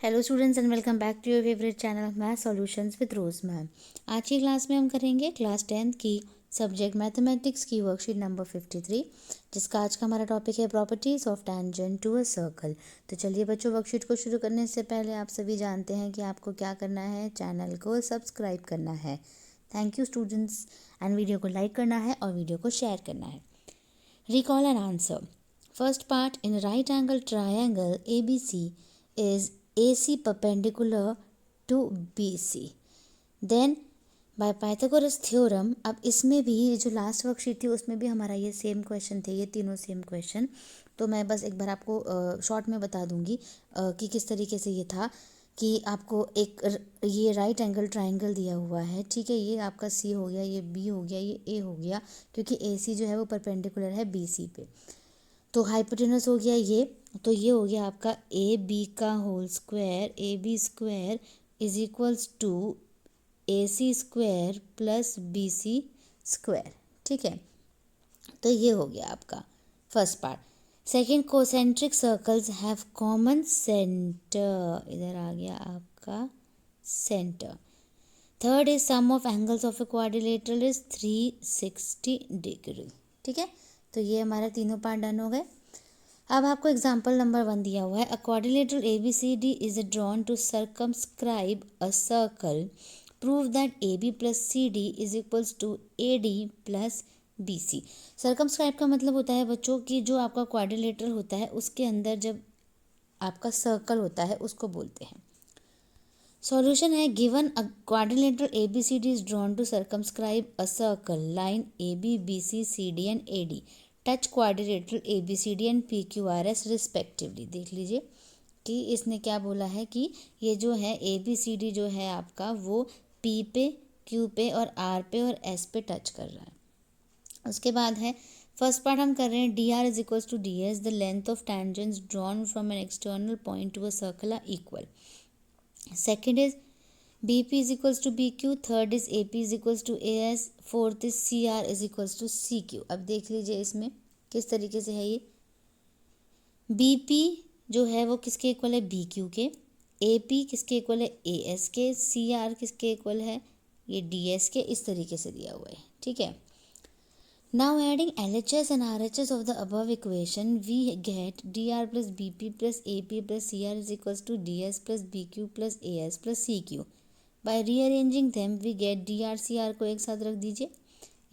Hello students and welcome back to your favourite channel math solutions with Rose ma'am. आज की class में हम करेंगे क्लास 10th की सब्जेक्ट मैथमेटिक्स की वर्कशीट नंबर 53, जिसका आज का हमारा टॉपिक है properties of tangent to a circle. तो चलिए बच्चों, वर्कशीट को शुरू करने से पहले आप सभी जानते हैं कि आपको क्या करना है, चैनल को सब्सक्राइब करना है। Thank you students. And video को लाइक करना है और वीडियो को शेयर करना है। Recall and answer. First part, in a right angle triangle ABC is AC perpendicular to BC. Then by Pythagoras theorem, अब इसमें भी ये जो लास्ट वर्कशीट थी उसमें भी हमारा ये सेम क्वेश्चन थे, ये तीनों सेम क्वेश्चन। तो मैं बस एक बार आपको शॉर्ट में बता दूंगी कि किस तरीके से ये था कि आपको एक ये राइट एंगल ट्राइंगल दिया हुआ है, ठीक है। ये आपका सी हो गया, ये बी हो गया, ये ए हो गया, क्योंकि ए सी जो है वो परपेंडिकुलर है बी सी पे। तो हाइपोटेनस हो गया ये, तो ये हो गया आपका ए बी का whole square, A B square is equals to A C square plus B C square, ठीक है। तो ये हो गया आपका first part. Second, concentric circles have common centre, इधर आ गया आपका centre. Third is sum of angles of a quadrilateral is 360 degree, ठीक है। तो ये हमारे तीनों पार्ट डन हो गए। अब आपको एग्जाम्पल नंबर 1 दिया हुआ है। A quadrilateral A B C D is drawn to circumscribe a circle, prove that A B plus C D is equals to A D plus B C. Circumscribe का मतलब होता है बच्चों कि जो आपका क्वाड्रिलेटरल होता है उसके अंदर जब आपका सर्कल होता है उसको बोलते हैं। सॉल्यूशन है, given a quadrilateral A B C D is drawn to circumscribe a circle, line A B B C C D and A D touch quadrilateral A B C D and P Q R S respectively. देख लीजिए कि इसने क्या बोला है कि ये जो है ए बी सी डी जो है आपका वो पी पे, क्यू पे और आर पे और एस पे टच कर रहा है। उसके बाद है फर्स्ट पार्ट हम कर रहे हैं, D R is equals to D S, the length of tangents drawn from an external point to a circle are equal. Second is B P is equals to B Q, third is A P is equals to A S, fourth is C R is equals to C Q. अब देख लीजिए इसमें किस तरीके से है ये। B P जो है वो किसके इक्वल है, बी क्यू के। ए पी किसके इक्वल है, ए एस के। सी आर किसके इक्वल है, ये डी एस के। इस तरीके से दिया हुआ है, ठीक है। Now adding LHS and RHS of the above equation, we get dr plus bp plus ap plus cr is equals to ds plus bq plus as plus cq. By rearranging them, we get dr cr को एक साथ रख दीजिए,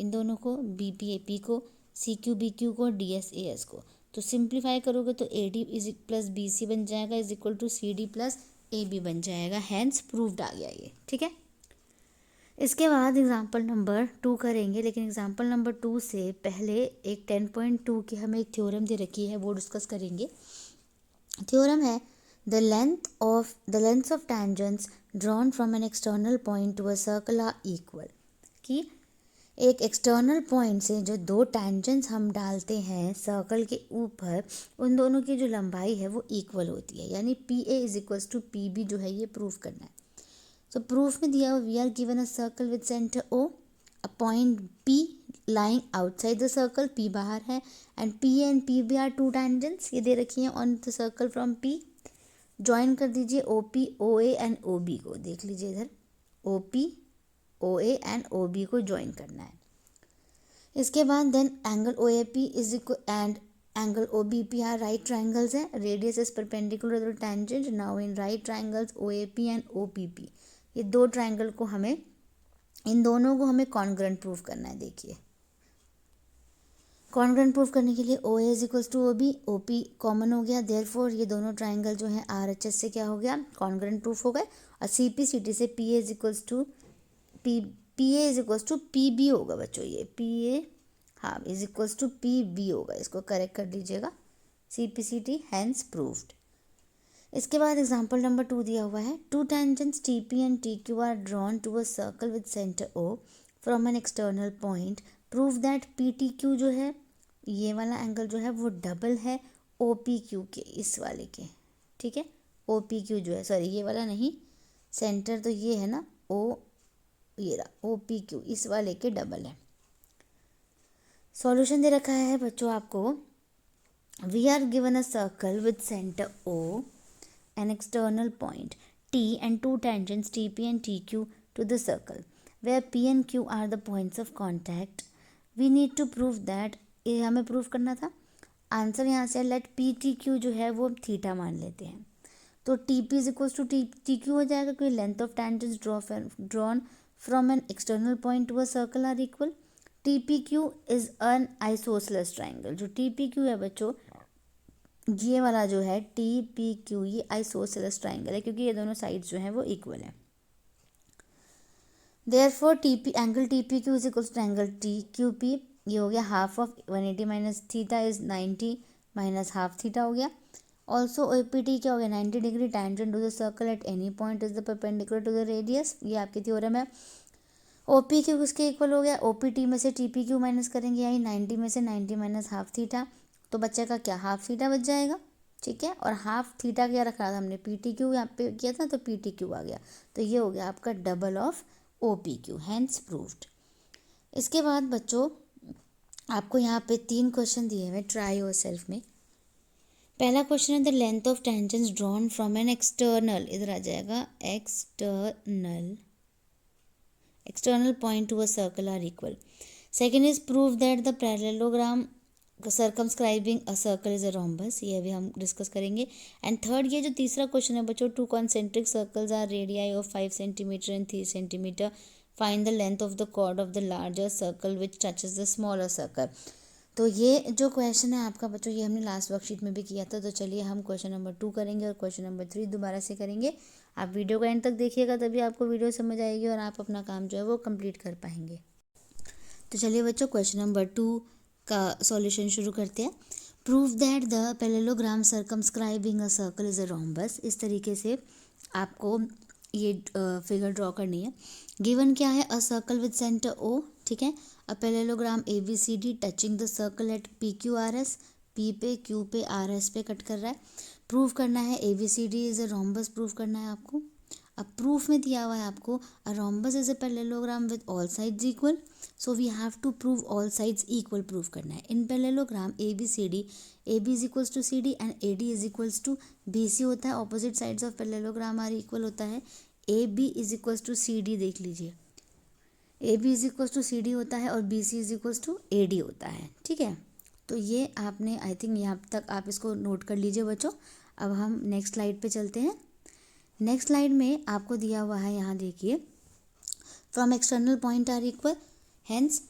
इन दोनों को, bp ap को, cq bq को, ds as को। तो सिंप्लीफाई करोगे तो ad is plus B C बन जाएगा is equal to C D plus A B बन जाएगा। हैंस प्रूव्ड आ गया ये, ठीक है। इसके बाद एग्जाम्पल नंबर 2 करेंगे, लेकिन एग्जाम्पल नंबर 2 से पहले एक 10.2 की हमें एक थ्योरम दे रखी है, वो डिस्कस करेंगे। थ्योरम है, the length of tangents drawn from an external point to a circle are equal. कि एक एक्सटर्नल पॉइंट से जो दो टेंजेंट्स हम डालते हैं सर्कल के ऊपर, उन दोनों की जो लंबाई है वो इक्वल होती है, यानी P A is equals to P B जो है ये प्रूव करना है। तो प्रूफ में दिया हुआ, we are given a circle with centre O, a point P lying outside the circle, P बाहर है, and P and P B are two tangents, ये दे रखी हैं on the circle from P. Join कर दीजिए O P O A and O B को, देख लीजिए इधर O P O A and O B को ज्वाइन करना है। इसके बाद then angle O A P is equal and angle O B P are right triangles है, radius is perpendicular to tangent. Now in right triangles O A P and O P P, ये दो triangle को हमें, इन दोनों को हमें congruent proof करना है। देखिए कॉन्ग्रुएंट प्रूफ करने के लिए O A is equals to O B, O P common हो गया, देयरफॉर ये दोनों ट्राइंगल जो हैं आर एच एस से क्या हो गया, कॉन्ग्रुएंट प्रूफ हो गए। और सी पी सी टी से P A is equals to P A is equals to P B होगा बच्चों, ये पी ए हाँ is equals to P B होगा, इसको करेक्ट कर लीजिएगा। C P C T hence proved. इसके बाद एग्जाम्पल नंबर 2 दिया हुआ है, two tangents T P and T Q are drawn to a circle with centre O from an external point, prove that P T Q जो है ये वाला angle जो है वो डबल है ओ पी क्यू के, इस वाले के, ठीक है। ओ पी क्यू जो है, सॉरी ये वाला नहीं, सेंटर तो ये है ना ओ, ये रहा ओ पी क्यू, इस वाले के डबल है। सॉल्यूशन दे रखा है बच्चों आपको, we are given a circle with centre O an external point T and two tangents TP and TQ to the circle where P and Q are the points of contact. We need to prove that, ये हमें prove करना था. Answer यहाँ से late P T Q जो है वो theta मान लेते हैं. तो T P is equals to T Q हो जाएगा क्योंकि length of tangents drawn from an external point to a circle are equal. T P Q is an isosceles triangle. जो टी पी क्यू है बच्चों, ये वाला जो है टी पी क्यू, ये आइसोसेलेस ट्राइंगल है क्योंकि ये दोनों साइड्स जो हैं वो इक्वल है. Therefore T P angle T P Q is equals to angle T Q P. ये हो गया half of 180 minus theta is 90 minus half theta हो गया. ऑल्सो ओ पी टी क्या हो गया, 90 degree tangent to the circle at any point is the perpendicular to the radius. ये आपकी थ्योरम है. ओ पी क्यू किसके इक्वल हो गया, ओ पी टी में से टी पी क्यू माइनस करेंगे, यानी 90 में से 90 माइनस हाफ थीटा, तो बच्चे का क्या हाफ थीटा बच जाएगा. ठीक है, और हाफ थीटा क्या रखा था हमने, पी टी क्यू यहाँ पे किया था तो पी टी क्यू आ गया. तो ये हो गया आपका double of O P Q, hence proved. इसके बाद बच्चों आपको यहाँ पे 3 क्वेश्चन दिए हुए ट्राई योरसेल्फ में. पहला क्वेश्चन है the length of tangents drawn from an external, इधर आ जाएगा external point to a circle are equal. Second is prove that the parallelogram circumscribing a circle is a rhombus. ये अभी हम डिस्कस करेंगे. एंड थर्ड, ये जो तीसरा क्वेश्चन है बच्चों, two concentric circles are radii of 5 centimetre and 3 centimetre. Find the length of the chord of the larger circle which touches the smaller circle. तो ये जो क्वेश्चन है आपका बच्चों, ये हमने लास्ट वर्कशीट में भी किया था. तो चलिए हम क्वेश्चन नंबर 2 करेंगे और क्वेश्चन नंबर 3 दोबारा से करेंगे. आप वीडियो को एंड तक देखिएगा तभी आपको वीडियो समझ आएगी और आप अपना काम जो है वो कंप्लीट कर पाएंगे. तो चलिए बच्चों क्वेश्चन नंबर 2 का सॉल्यूशन शुरू करते हैं. Prove that the parallelogram circumscribing a circle is a rhombus. इस तरीके से आपको ये फिगर ड्रॉ करनी है. गिवन क्या है, a circle with centre O. ठीक है, a parallelogram A B C D touching the circle at P Q R S. P पे क्यू पे आर एस पे कट कर रहा है. प्रूव करना है A B C D is a rhombus. Prove करना है आपको. अब प्रूफ में दिया हुआ है आपको a rhombus is a parallelogram with all sides equal. So we have to prove all sides equal. Prove करना है in parallelogram A B C D. A B is equals to C D and A D is equals to B C होता है. Opposite sides of parallelogram are equal होता है. A B is equals to C D, देख लीजिए A B is equals to C D होता है और B C is equals to A D होता है. ठीक है, तो ये आपने आई थिंक यहाँ तक आप इसको नोट कर लीजिए बच्चों. अब हम नेक्स्ट स्लाइड पे चलते हैं. नेक्स्ट स्लाइड में आपको दिया हुआ है, यहाँ देखिए, from external point are equal, hence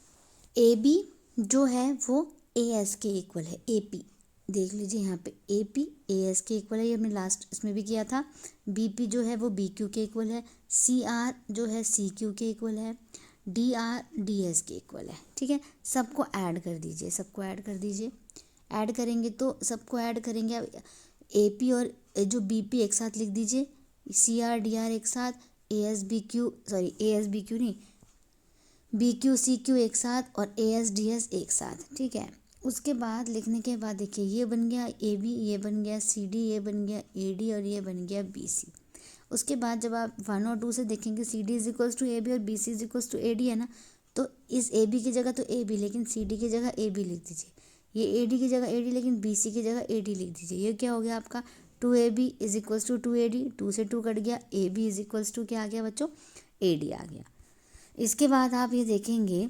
A B जो है वो ए एस के इक्वल है. ए पी देख लीजिए यहाँ पे ए पी ए एस के इक्वल है. ये हमने लास्ट इसमें भी किया था. बी पी जो है वो बी क्यू के इक्वल है. सी आर जो है सी क्यू के इक्वल है. डी आर डी एस के इक्वल है. ठीक है, सबको ऐड कर दीजिए, सबको ऐड कर दीजिए. ऐड करेंगे तो सबको ऐड करेंगे. अब ए पी और जो बी पी एक साथ लिख दीजिए, सी आर डी आर एक साथ, ए एस बी क्यू नहीं, बी क्यू सी क्यू एक साथ और ए एस डी एस एक साथ. ठीक है, उसके बाद लिखने के बाद देखिए ये बन गया ए बी, ये बन गया सी डी, ये बन गया ए डी और ये बन गया बी सी. उसके बाद जब आप 1 और 2 से देखेंगे C D is equals to A B और B C is equals to A D है ना, तो इस ए बी की जगह तो ए बी लेकिन सी डी की जगह ए बी लिख दीजिए. ये ए डी की जगह ए डी लेकिन बी सी की जगह ए डी लिख दीजिए. ये क्या हो गया आपका 2ab is equals to 2ad. 2 से 2 कट गया. A B is equals to क्या आ गया बच्चों, ए डी आ गया. इसके बाद आप ये देखेंगे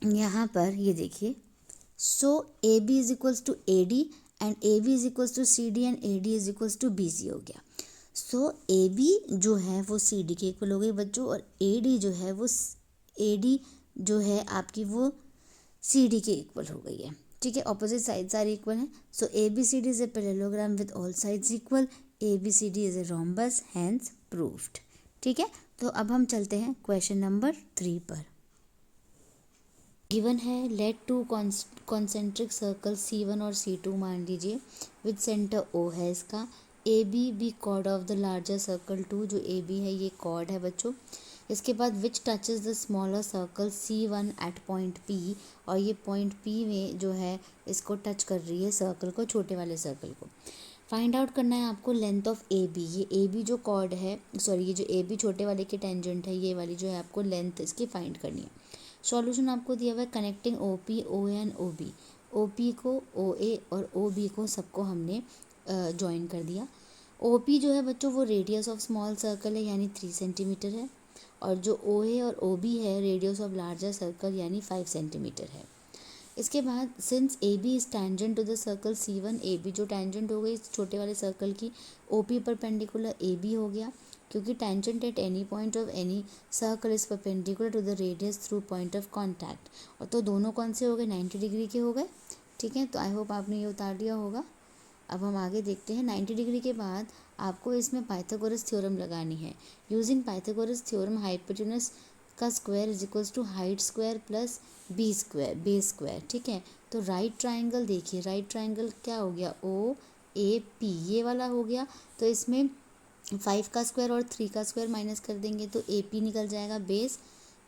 यहाँ पर, ये देखिए, so A B is equals to A D and A B is equals to C D and A D is equals to B C हो गया. सो ए बी जो है वो सी डी के इक्वल हो गई बच्चों और ए डी जो है वो ए डी जो है आपकी वो सी डी के इक्वल हो गई है. ठीक है, ऑपोजिट साइड्स आर इक्वल हैं. So A B C D is a parallelogram with all sides equal. A B C D is a rhombus, hence proved. ठीक है, तो अब हम चलते हैं क्वेश्चन नंबर 3 पर. गिवन है late to concentric circle C1 और C2 मान लीजिए विद सेंटर O है इसका. A B B chord of the larger circle 2. जो ए बी है ये कॉर्ड है बच्चों. इसके बाद which touches the smaller circle C1 at point P. और ये पॉइंट P में जो है इसको टच कर रही है सर्कल को, छोटे वाले सर्कल को. फाइंड आउट करना है आपको लेंथ ऑफ ए बी. ये ए बी जो कॉर्ड है, सॉरी ये जो ए बी छोटे वाले के टेंजेंट है, ये वाली जो है आपको लेंथ इसकी फाइंड करनी है. सॉल्यूशन आपको दिया हुआ है connecting O P O A and O B. O P को ओ ए और ओ बी को सबको हमने ज्वाइन कर दिया. ओ पी जो है बच्चों वो रेडियस ऑफ स्मॉल सर्कल है यानी 3 सेंटीमीटर है, और जो ओ ए और ओ बी है रेडियस ऑफ लार्जर सर्कल यानी 5 सेंटीमीटर है। इसके बाद since A B is tangent to the circle C1, A B जो टेंजेंट हो गई इस छोटे वाले सर्कल की, O P perpendicular A B हो गया, क्योंकि tangent at any point of any circle is perpendicular to the radius through point of contact. और तो दोनों कौन से हो गए, 90 डिग्री के हो गए। ठीक है, तो आई होप आपने ये उतार लिया होगा। अब हम आगे देखते हैं। 90 डिग्री के बाद आपको इसमें पाइथागोरस थ्योरम लगानी है। यूजिंग पाइथागोरस थ्योरम हाइपोटेनस का square is equals to height square plus B square base square. ठीक है, तो राइट ट्राइंगल देखिए, राइट ट्राइंगल क्या हो गया, ओ ए पी ये वाला हो गया। तो इसमें 5 का स्क्वायर और 3 का स्क्वायर माइनस कर देंगे तो ए पी निकल जाएगा बेस।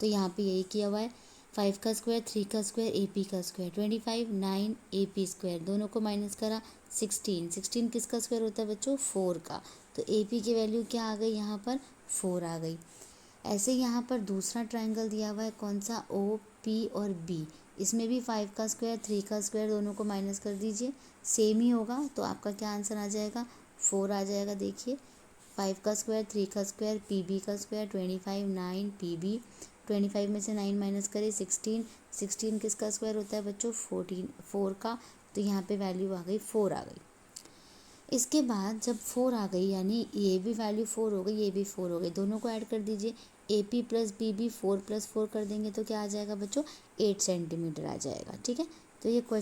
तो यहाँ पे यही किया हुआ है, 5 का स्क्वायर 3 का स्क्वायर ए पी का स्क्वायर 25 9 ए पी स्क्वायर, दोनों को माइनस करा 16 किसका स्क्वायर होता है बच्चों, 4 का। तो ए पी की वैल्यू क्या आ गई यहाँ पर, 4 आ गई। ऐसे यहाँ पर दूसरा ट्राइंगल दिया हुआ है, कौन सा, ओ पी और बी। इसमें भी 5 का स्क्वायर 3 का स्क्वायर दोनों को माइनस कर दीजिए, सेम ही होगा। तो आपका क्या आंसर आ जाएगा, 4 आ जाएगा। देखिए 5 का स्क्वायर 3 का स्क्वायर पी बी का स्क्वायर 25 9 पी बी, 25 में से 9 माइनस करें 16 किसका स्क्वायर होता है बच्चों, 4 का। तो यहाँ पे वैल्यू आ गई 4 आ गई। इसके बाद जब 4 आ गई यानी ये भी वैल्यू 4 हो गई, ये भी 4 हो गई, दोनों को ऐड कर दीजिए, A P plus B B 4 + 4 कर देंगे तो क्या आ जाएगा बच्चों, 8 सेंटीमीटर आ जाएगा। ठीक है, तो ये क्वेश्चन